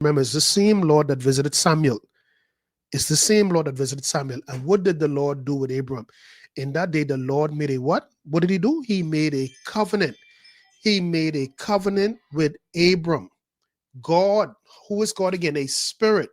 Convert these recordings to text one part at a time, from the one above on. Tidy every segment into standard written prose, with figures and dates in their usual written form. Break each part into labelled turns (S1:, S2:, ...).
S1: Remember, it's the same Lord that visited Samuel. It's the same Lord that visited Samuel. And what did the Lord do with Abram? In that day, the Lord made a what? What did he do? He made a covenant. He made a covenant with Abram. God, who is God again? A spirit.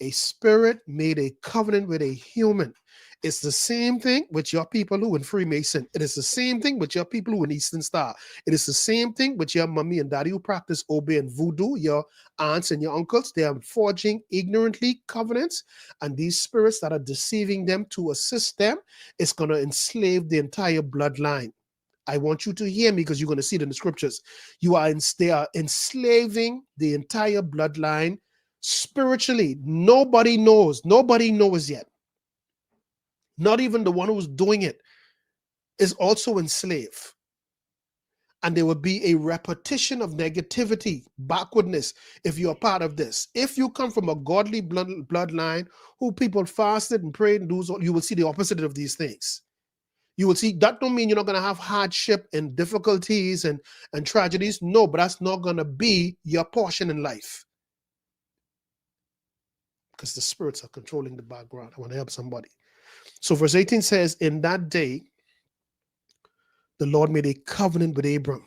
S1: A spirit made a covenant with a human. It's the same thing with your people who in Freemason. It is the same thing with your people who in Eastern Star. It is the same thing with your mommy and daddy who practice Obeah and voodoo, your aunts and your uncles. They are forging ignorantly covenants, and these spirits that are deceiving them to assist them is going to enslave the entire bloodline. I want you to hear me because you're going to see it in the scriptures. They are enslaving the entire bloodline spiritually. Nobody knows. Nobody knows yet. Not even the one who's doing it is also enslaved. And there will be a repetition of negativity, backwardness, if you're part of this. If you come from a godly bloodline who people fasted and prayed and do, you will see the opposite of these things. You will see that don't mean you're not going to have hardship and difficulties and tragedies. No, but that's not going to be your portion in life. Because the spirits are controlling the background. I want to help somebody. So verse 18 says, in that day, the Lord made a covenant with Abram,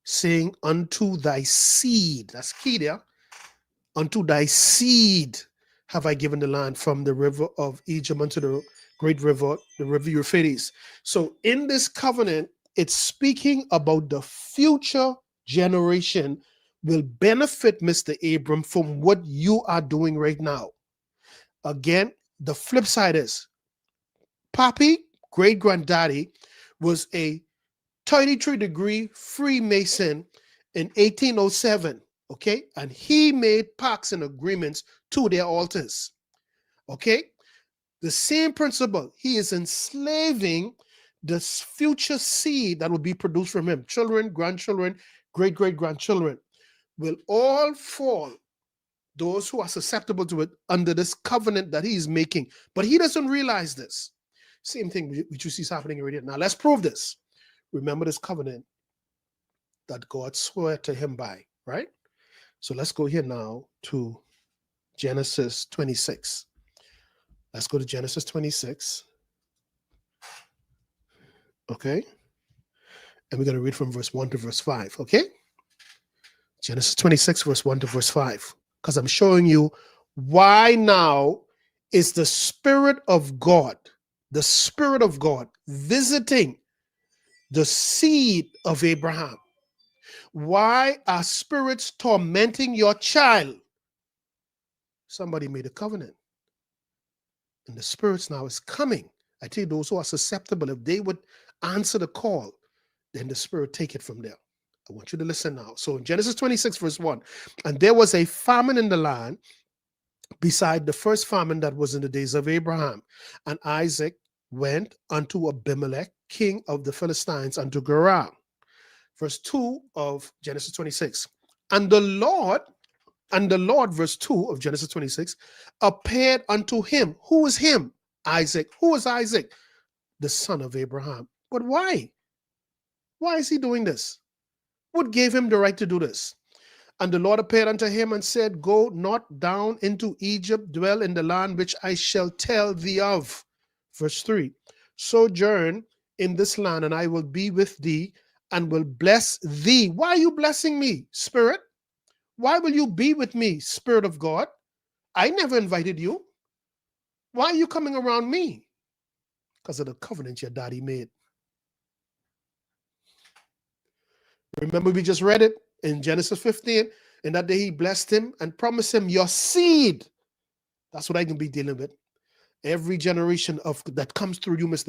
S1: saying, unto thy seed, that's key there, unto thy seed have I given the land from the river of Egypt unto the great river, the river Euphrates. So in this covenant, it's speaking about the future generation will benefit Mr. Abram from what you are doing right now. Again, the flip side is, Pappy, great-granddaddy, was a 33-degree Freemason in 1807, okay? And he made pacts and agreements to their altars, okay? The same principle. He is enslaving this future seed that will be produced from him. Children, grandchildren, great-great-grandchildren will all fall, those who are susceptible to it, under this covenant that he is making. But he doesn't realize this. Same thing which you see is happening already. Now let's prove this. Remember this covenant that God swore to him by, right? So let's go here now to Genesis 26. Let's go to Genesis 26. Okay? And we're going to read from verse 1 to verse 5, okay? Genesis 26, verse 1 to verse 5. Because I'm showing you why now is the Spirit of God visiting the seed of Abraham. Why are spirits tormenting your child? Somebody made a covenant. And the spirits now is coming. I tell you, those who are susceptible, if they would answer the call, then the spirit take it from there. I want you to listen now. So in Genesis 26, verse 1, and there was a famine in the land beside the first famine that was in the days of Abraham. And Isaac went unto Abimelech, king of the Philistines, unto Gerar. Verse 2 of Genesis 26. And the Lord, verse 2 of Genesis 26, appeared unto him. Who is him? Isaac. Who is Isaac? The son of Abraham. But why? Why is he doing this? What gave him the right to do this? And the Lord appeared unto him and said, go not down into Egypt, dwell in the land which I shall tell thee of. Verse 3, sojourn in this land, and I will be with thee, and will bless thee. Why are you blessing me, Spirit? Why will you be with me, Spirit of God? I never invited you. Why are you coming around me? Because of the covenant your daddy made. Remember, we just read it in Genesis 15. In that day, he blessed him and promised him your seed. That's what I can be dealing with. Every generation of that comes through you, Mr.